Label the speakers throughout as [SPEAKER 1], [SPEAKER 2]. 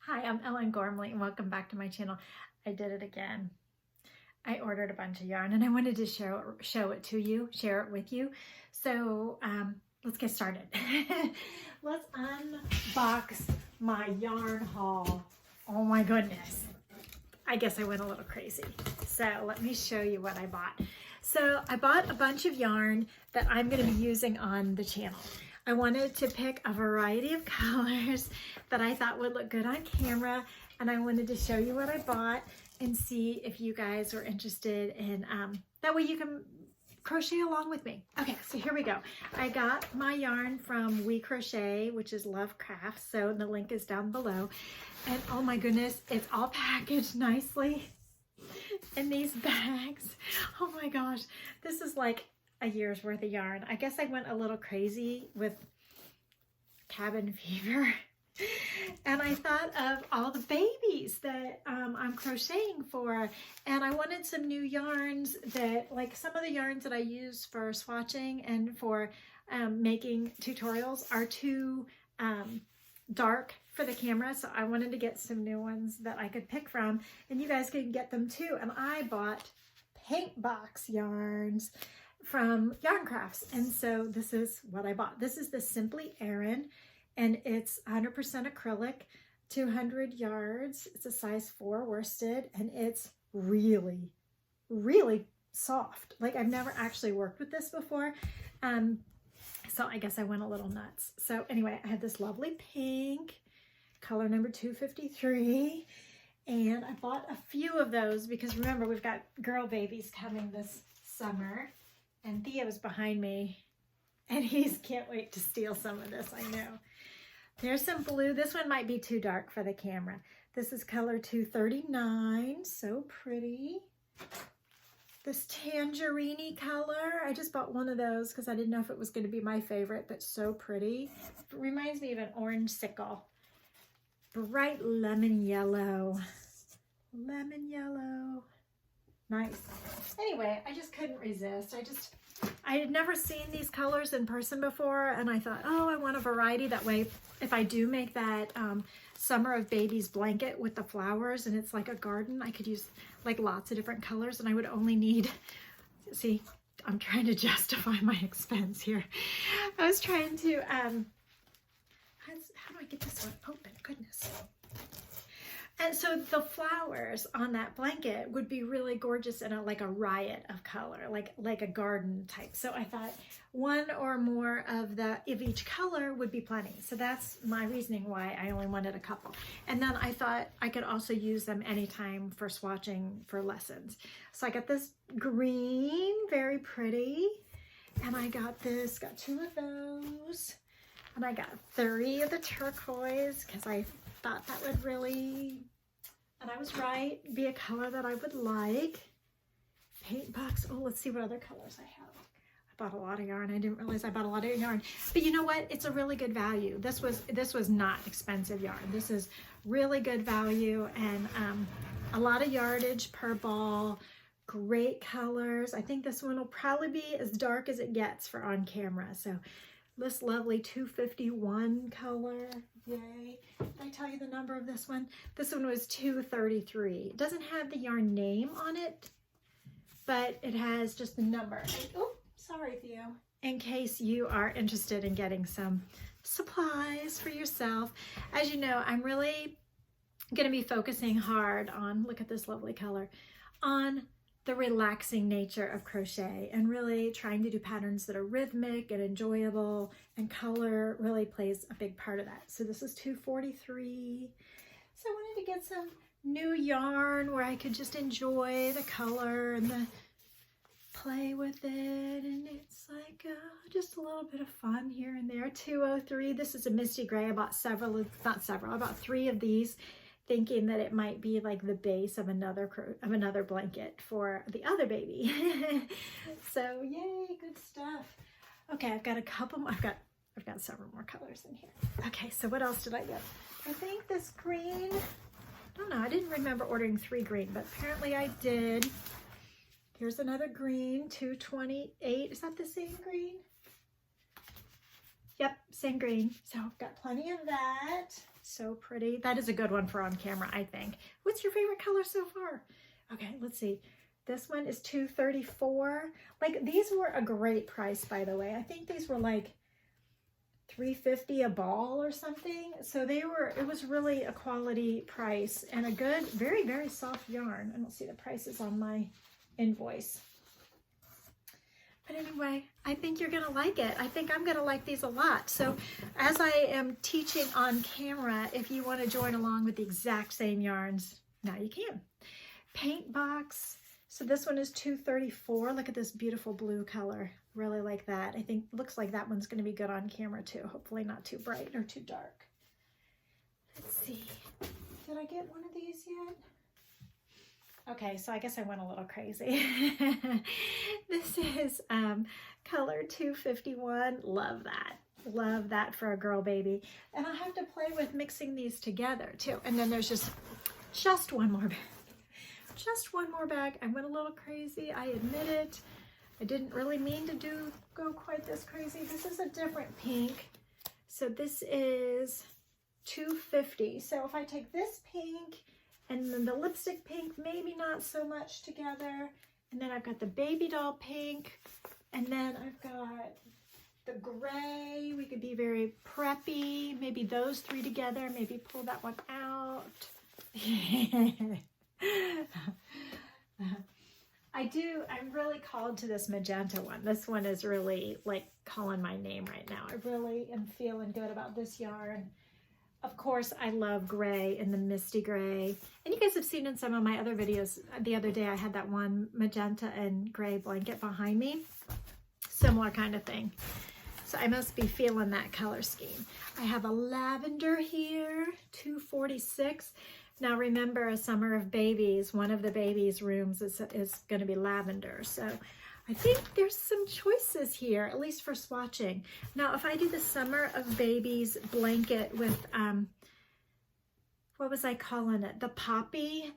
[SPEAKER 1] Hi, I'm Ellen Gormley and welcome back to my channel. I did it again. I ordered a bunch of yarn and I wanted to share it with you. So let's get started. Let's unbox my yarn haul. Oh my goodness. I guess I went a little crazy. So let me show you what I bought. So I bought a bunch of yarn that I'm going to be using on the channel. I wanted to pick a variety of colors that I thought would look good on camera, and I wanted to show you what I bought and see if you guys were interested in, that way you can crochet along with me. Okay, so here we go. I got my yarn from We Crochet, which is Love Crafts, so the link is down below. And oh my goodness, it's all packaged nicely in these bags. Oh my gosh, this is like a year's worth of yarn. I guess I went a little crazy with cabin fever. And I thought of all the babies that I'm crocheting for, and I wanted some new yarns that, like some of the yarns that I use for swatching and for making tutorials are too dark for the camera, so I wanted to get some new ones that I could pick from, and you guys could get them too. And I bought paint box yarns from Yarn Crafts, and so this is what I bought. This is the Simply Aran, and it's 100% acrylic, 200 yards. It's a size 4 worsted, and it's really, really soft. Like, I've never actually worked with this before, so I guess I went a little nuts. So anyway, I had this lovely pink, color number 253, and I bought a few of those because remember, we've got girl babies coming this summer, and Theo's behind me, and he can't wait to steal some of this, I know. There's some blue. This one might be too dark for the camera. This is color 239, so pretty. This tangerine color, I just bought one of those because I didn't know if it was going to be my favorite, but so pretty. It reminds me of an orange sickle. Bright lemon yellow. Lemon yellow. Nice. Anyway, I just couldn't resist. I had never seen these colors in person before, and I thought, oh, I want a variety. That way, if I do make that Summer of Babies blanket with the flowers, and it's like a garden, I could use like lots of different colors, and I would only need, see, I'm trying to justify my expense here. I was trying to, how do I get this one open? Goodness. And so the flowers on that blanket would be really gorgeous in like a riot of color, like a garden type. So I thought one or more of each color would be plenty. So that's my reasoning why I only wanted a couple. And then I thought I could also use them anytime for swatching for lessons. So I got this green, very pretty. And I got two of those. And I got 30 of the turquoise because I thought that would really, and I was right, be a color that I would like. Paint box. Oh, let's see what other colors I have. I bought a lot of yarn. I didn't realize I bought a lot of yarn. But you know what? It's a really good value. This was not expensive yarn. This is really good value, and a lot of yardage per ball. Great colors. I think this one will probably be as dark as it gets for on camera. So this lovely 251 color, yay. Did I tell you the number of this one? This one was 233. It doesn't have the yarn name on it, but it has just the number. And, oh, sorry, Theo. In case you are interested in getting some supplies for yourself. As you know, I'm really gonna be focusing hard on, look at this lovely color, on the relaxing nature of crochet, and really trying to do patterns that are rhythmic and enjoyable, and color really plays a big part of that. So this is 243. So I wanted to get some new yarn where I could just enjoy the color and play with it, and it's like just a little bit of fun here and there. 203. This is a misty gray. I bought I bought 3 of these, thinking that it might be like the base of another blanket for the other baby. So yay, good stuff. Okay, I've got a couple more. I've got several more colors in here. Okay, so what else did I get? I think this green, I don't know, I didn't remember ordering 3 green, but apparently I did. Here's another green, 228. Is that the same green? Yep, same green. So I've got plenty of that. So pretty. That is a good one for on camera, I think. What's your favorite color so far? Okay, let's see. This one is $2.34. Like, these were a great price, by the way. I think these were like $3.50 a ball or something. So it was really a quality price and a good, very, very soft yarn. I don't see the prices on my invoice. But anyway, I think you're gonna like it. I think I'm gonna like these a lot. So as I am teaching on camera, if you wanna join along with the exact same yarns, now you can. Paint box. So this one is $2.34. Look at this beautiful blue color. Really like that. I think looks like that one's gonna be good on camera too. Hopefully not too bright or too dark. Let's see. Did I get one of these yet? Okay, so I guess I went a little crazy. This is color 251. Love that. Love that for a girl baby. And I have to play with mixing these together too. And then there's just one more bag. Just one more bag. I went a little crazy. I admit it. I didn't really mean to go quite this crazy. This is a different pink. So this is $2.50. So if I take this pink and then the lipstick pink, maybe not so much together. And then I've got the baby doll pink. And then I've got the gray. We could be very preppy. Maybe those three together. Maybe pull that one out. I'm really called to this magenta one. This one is really like calling my name right now. I really am feeling good about this yarn. Of course, I love gray and the misty gray. And you guys have seen in some of my other videos, the other day I had that one magenta and gray blanket behind me. Similar kind of thing. So I must be feeling that color scheme. I have a lavender here, $2.46. Now remember, a summer of babies, one of the babies' rooms is going to be lavender. So I think there's some choices here, at least for swatching. Now, if I do the Summer of Babies blanket with, what was I calling it? The poppy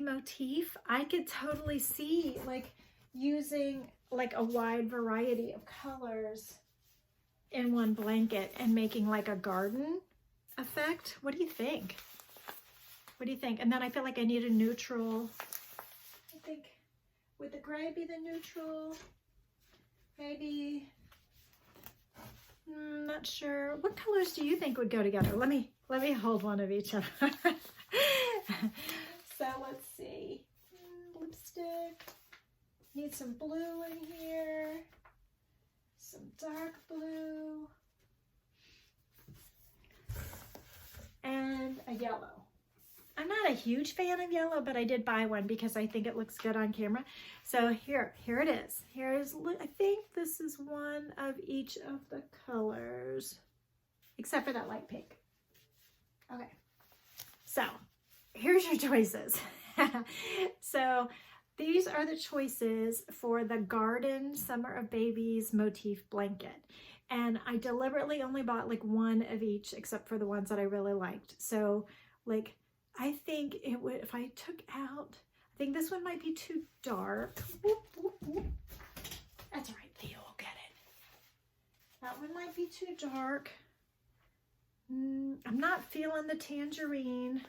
[SPEAKER 1] motif, I could totally see like using like a wide variety of colors in one blanket and making like a garden effect. What do you think? What do you think? And then I feel like I need a neutral. I think, would the gray be the neutral? Maybe, not sure. What colors do you think would go together? Let me hold one of each of them. So let's see. Lipstick. Need some blue in here. Some dark blue. And a yellow. I'm not a huge fan of yellow, but I did buy one because I think it looks good on camera. So here it is. I think this is one of each of the colors, except for that light pink. Okay, so here's your choices. So these are the choices for the Garden Summer of Babies motif blanket. And I deliberately only bought like one of each, except for the ones that I really liked. So like, I think it would, if I took out, I think this one might be too dark. Whoop, whoop, whoop. That's all right, Theo will get it. That one might be too dark. I'm not feeling the tangerine.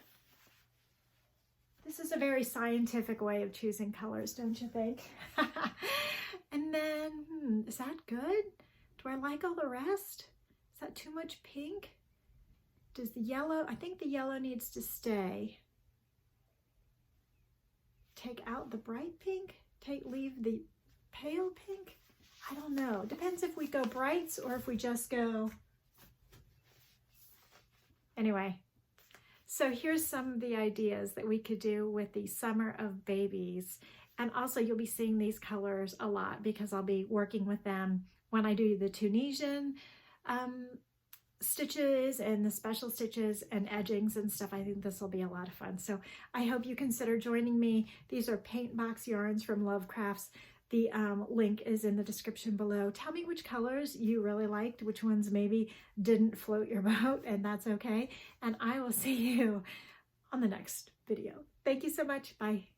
[SPEAKER 1] This is a very scientific way of choosing colors, don't you think? And then, is that good? Do I like all the rest? Is that too much pink? Does the yellow, I think the yellow needs to stay. Take out the bright pink? Leave the pale pink? I don't know. Depends if we go brights or if we just go. Anyway, so here's some of the ideas that we could do with the Summer of Babies. And also you'll be seeing these colors a lot because I'll be working with them when I do the Tunisian stitches and the special stitches and edgings and stuff. I think this will be a lot of fun. So I hope you consider joining me. These are paint box yarns from Love Crafts. The link is in the description below. Tell me which colors you really liked, which ones maybe didn't float your boat, and that's okay. And I will see you on the next video. Thank you so much. Bye.